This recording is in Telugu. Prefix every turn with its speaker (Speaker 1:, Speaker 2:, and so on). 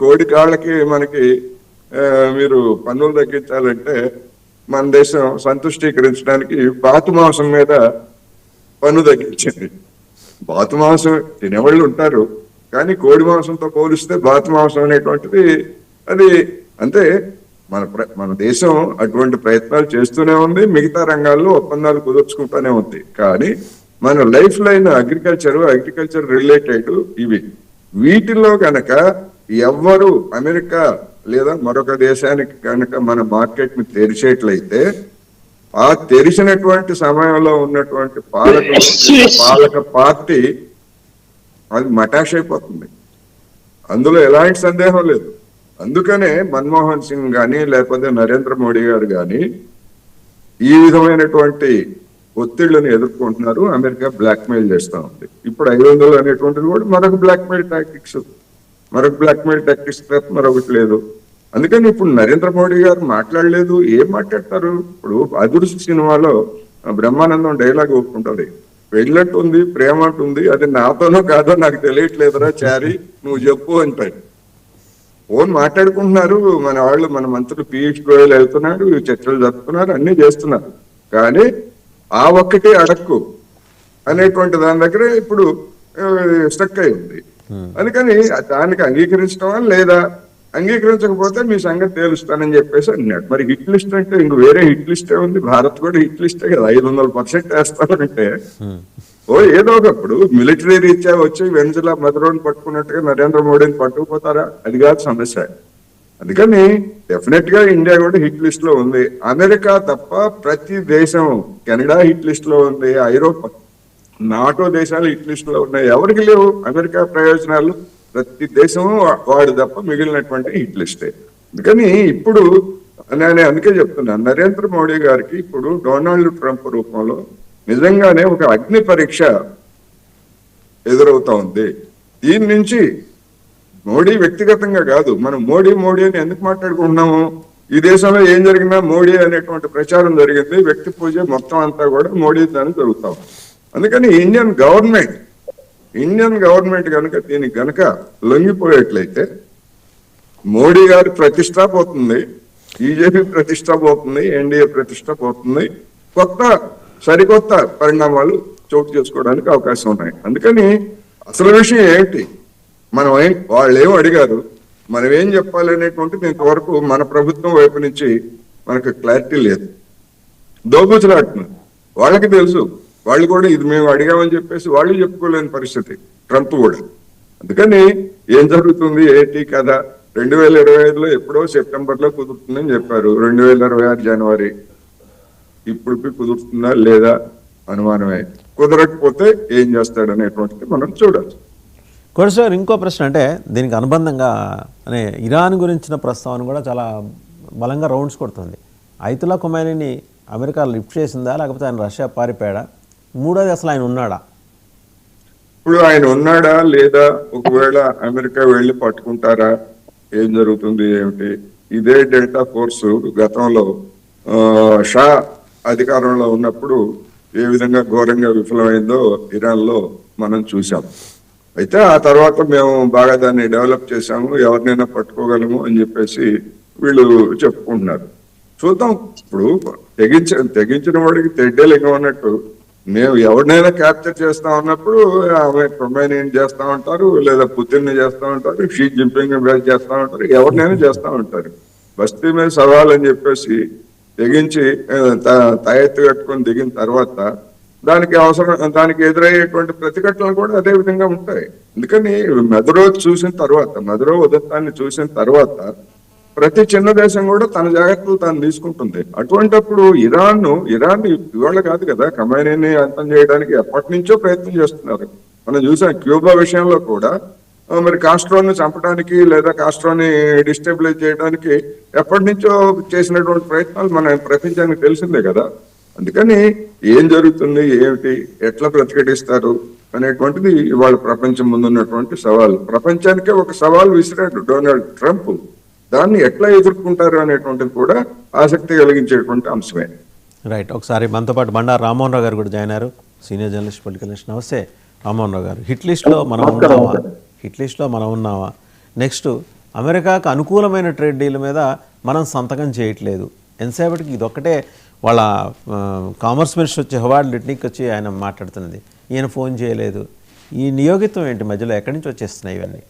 Speaker 1: కోడి కాళ్ళకి మనకి మీరు పన్నులు తగ్గించాలంటే మన దేశం సంతుష్టీకరించడానికి బాతు మాంసం మీద పన్ను తగ్గించింది. బాతు మాంసం తినేవాళ్ళు ఉంటారు, కానీ కోడి మాంసంతో పోలిస్తే బాతు మాంసం అనేటువంటిది అది అంటే మన దేశం అటువంటి ప్రయత్నాలు చేస్తూనే ఉంది. మిగతా రంగాల్లో ఒప్పందాలు కుదుర్చుకుంటూనే ఉంది. కానీ మన లైఫ్ లైన్ అగ్రికల్చర్ రిలేటెడ్ ఇవి. వీటిల్లో కనుక ఎవ్వరు అమెరికా లేదా మరొక దేశానికి కనుక మన మార్కెట్ ని తెరిచేట్లయితే ఆ తెరిచినటువంటి సమయంలో ఉన్నటువంటి పాలక పార్టీ అది మటాష్ అయిపోతుంది. అందులో ఎలాంటి సందేహం లేదు. అందుకనే మన్మోహన్ సింగ్ గాని లేకపోతే నరేంద్ర మోడీ గారు గాని ఈ విధమైనటువంటి ఒత్తిళ్లను ఎదుర్కొంటున్నారు. అమెరికా బ్లాక్ మెయిల్ చేస్తా ఉంది. ఇప్పుడు 500 అనేటువంటిది కూడా మరొక బ్లాక్ మెయిల్ టాక్టిక్స్ తప్ప మరొకటి లేదు. అందుకని ఇప్పుడు నరేంద్ర మోడీ గారు మాట్లాడలేదు. ఏం మాట్లాడతారు? ఇప్పుడు అదృష్ట సినిమాలో బ్రహ్మానందం డైలాగ్ ఒప్పుకుంటది, పెళ్ళట్టుంది, ప్రేమ అంటుంది, అది నాతోనో కాదో నాకు తెలియట్లేదురా చారి, నువ్వు చెప్పు అంటాడు. ఫోన్ మాట్లాడుకుంటున్నారు మన వాళ్ళు, మన మంత్రులు పీయూష్ గోయల్ వెళ్తున్నారు, చర్చలు జరుపుతున్నారు, అన్ని చేస్తున్నారు. కానీ ఆ ఒక్కటే అడక్కు అనేటువంటి దాని దగ్గర ఇప్పుడు స్టక్ అయి ఉంది. అందుకని దానికి అంగీకరించడం లేదా అంగీకరించకపోతే మీ సంగతి తేలుస్తానని చెప్పేసి అన్నాడు. మరి హిట్ లిస్ట్ అంటే ఇంక వేరే హిట్ లిస్టే ఉంది. భారత్ కూడా హిట్ లిస్టే కదా. 500% వేస్తానంటే ఏదో ఒకప్పుడు మిలిటరీ రీత్యా వచ్చి వెనుజులా మధురోని పట్టుకున్నట్టుగా నరేంద్ర మోడీని పట్టుకుపోతారా? అది కాదు సమస్య. అందుకని డెఫినెట్ గా ఇండియా కూడా హిట్ లిస్ట్ లో ఉంది. అమెరికా తప్ప ప్రతి దేశం, కెనడా హిట్ లిస్ట్ లో ఉంది, ఐరోపా నాటో దేశాలు హిట్ లిస్ట్ లో ఉన్నాయి. ఎవరికి లేవు అమెరికా ప్రయోజనాలు? ప్రతి దేశం వాడు తప్ప మిగిలినటువంటి హిట్ లిస్టే. అందుకని ఇప్పుడు నేను అందుకే చెప్తున్నాను, నరేంద్ర మోడీ గారికి ఇప్పుడు డొనాల్డ్ ట్రంప్ రూపంలో నిజంగానే ఒక అగ్ని పరీక్ష ఎదురవుతా ఉంది. దీని నుంచి మోడీ వ్యక్తిగతంగా కాదు, మనం మోడీ అని ఎందుకు మాట్లాడుకుంటున్నాము? ఈ దేశంలో ఏం జరిగినా మోడీ అనేటువంటి ప్రచారం జరిగింది. వ్యక్తి పూజ మొత్తం అంతా కూడా మోడీ దాన్ని జరుగుతాం. అందుకని ఇండియన్ గవర్నమెంట్ కనుక దీనికి కనుక లొంగిపోయేట్లయితే మోడీ గారి ప్రతిష్ట పోతుంది, బీజేపీ ప్రతిష్ట పోతుంది, ఎన్డీఏ ప్రతిష్ట పోతుంది. సరికొత్త పరిణామాలు చోటు చేసుకోవడానికి అవకాశం ఉన్నాయి. అందుకని అసలు విషయం ఏంటి, వాళ్ళు ఏం అడిగారు, మనం ఏం చెప్పాలి అనేటువంటిది ఇంతవరకు మన ప్రభుత్వం వైపు నుంచి మనకు క్లారిటీ లేదు. దోబూచులాడుతున్నారు. వాళ్ళకి తెలుసు, వాళ్ళు కూడా ఇది మేము అడిగామని చెప్పేసి వాళ్ళు చెప్పుకోలేని పరిస్థితి, ట్రంప్ కూడా. అందుకని ఏం జరుగుతుంది ఏంటి కదా, 2025లో ఎప్పుడో సెప్టెంబర్లో కుదురుతుందని చెప్పారు. 2026 జనవరి ఇప్పుడు కుదురుతుందా లేదా అనుమానమే. కుదరకపోతే ఏం చేస్తాడనేటువంటిది మనం చూడాలి.
Speaker 2: సార్ ఇంకో ప్రశ్న, అంటే దీనికి అనుబంధంగా అనే ఇరాన్ గురించిన ప్రస్తావన కూడా చాలా బలంగా రౌండ్స్ కొడుతుంది. అయతుల్లా ఖొమైనీని అమెరికా లిఫ్ట్ చేసిందా, లేకపోతే ఆయన రష్యా పారిపోయాడా? మూడోది అసలు ఆయన ఉన్నాడా?
Speaker 1: ఇప్పుడు ఆయన ఉన్నాడా లేదా, ఒకవేళ అమెరికా వెళ్ళి పట్టుకుంటారా, ఏం జరుగుతుంది ఏమిటి? ఇదే డెల్టా ఫోర్స్ గతంలో షా అధికారంలో ఉన్నప్పుడు ఏ విధంగా ఘోరంగా విఫలమైందో ఇరాన్ లో మనం చూసాం. అయితే ఆ తర్వాత మేము బాగా దాన్ని డెవలప్ చేశాము, ఎవరినైనా పట్టుకోగలము అని చెప్పేసి వీళ్ళు చెప్పుకుంటున్నారు. చూద్దాం. ఇప్పుడు తెగించిన వాడికి తెడ్డేలింగం అన్నట్టు, మేము ఎవరినైనా క్యాప్చర్ చేస్తా ఉన్నప్పుడు ఆమె ఖొమైనీని చేస్తా ఉంటారు, లేదా పుతిన్ ని చేస్తా ఉంటారు, షీ జిన్పింగ్ చేస్తా ఉంటారు, ఎవరినైనా చేస్తా ఉంటారు. బస్తీ మీద సవాల్ అని చెప్పేసి తెగించి తాయెత్తు కట్టుకొని దిగిన తర్వాత దానికి ఎదురయ్యేటువంటి ప్రతిఘటనలు కూడా అదే విధంగా ఉంటాయి. అందుకని మదురో ఉదంతాన్ని చూసిన తర్వాత ప్రతి చిన్న దేశం కూడా తన జాగ్రత్తలు తాను తీసుకుంటుంది. అటువంటిప్పుడు ఇరాన్ ఇవాళ కాదు కదా, ఖొమైనీని అంతం చేయడానికి ఎప్పటి నుంచో ప్రయత్నం చేస్తున్నారు. మనం చూసాం క్యూబా విషయంలో కూడా మరి కాస్ట్రోని చంపడానికి లేదా కాస్ట్రోని డిస్టెబిలైజ్ చేయడానికి ఎప్పటి నుంచో చేసినటువంటి ప్రయత్నాలు మన ప్రపంచానికి తెలిసిందే కదా. అందుకని ఏం జరుగుతుంది ఏమిటి, ఎట్లా ప్రతిఘటిస్తారు అనేటువంటిది ఇవాళ ప్రపంచం ముందున్నటువంటి సవాల్. ప్రపంచానికే ఒక సవాల్ విసిరాడు డొనాల్డ్ ట్రంప్. దాన్ని ఎట్లా ఎదుర్కొంటారు అనేటువంటిది కూడా ఆసక్తి కలిగించేటువంటి అంశమే.
Speaker 2: రైట్. ఒకసారి మనతో పాటు బండారు రామ్మోహన్ రావు గారు కూడా జాయిన్ అయ్యారు, సీనియర్ జర్నలిస్ట్, పొలిటికల్ జర్నలిస్ట్. నమస్తే రామ్మోహన్ రావు గారు. హిట్ లిస్ట్లో మనం ఉన్నామా? నెక్స్ట్ అమెరికాకు అనుకూలమైన ట్రేడ్ డీల్ మీద మనం సంతకం చేయట్లేదు. ఎంతసేపటికి ఇదొక్కటే వాళ్ళ కామర్స్ మినిస్టర్ వచ్చి హోవార్డ్ లిట్నిక్ వచ్చి ఆయన మాట్లాడుతున్నది, ఈయన ఫోన్ చేయలేదు. ఈ నియోగిత్వం ఏంటి మధ్యలో ఎక్కడి నుంచి వచ్చేస్తున్నాయి ఇవన్నీ?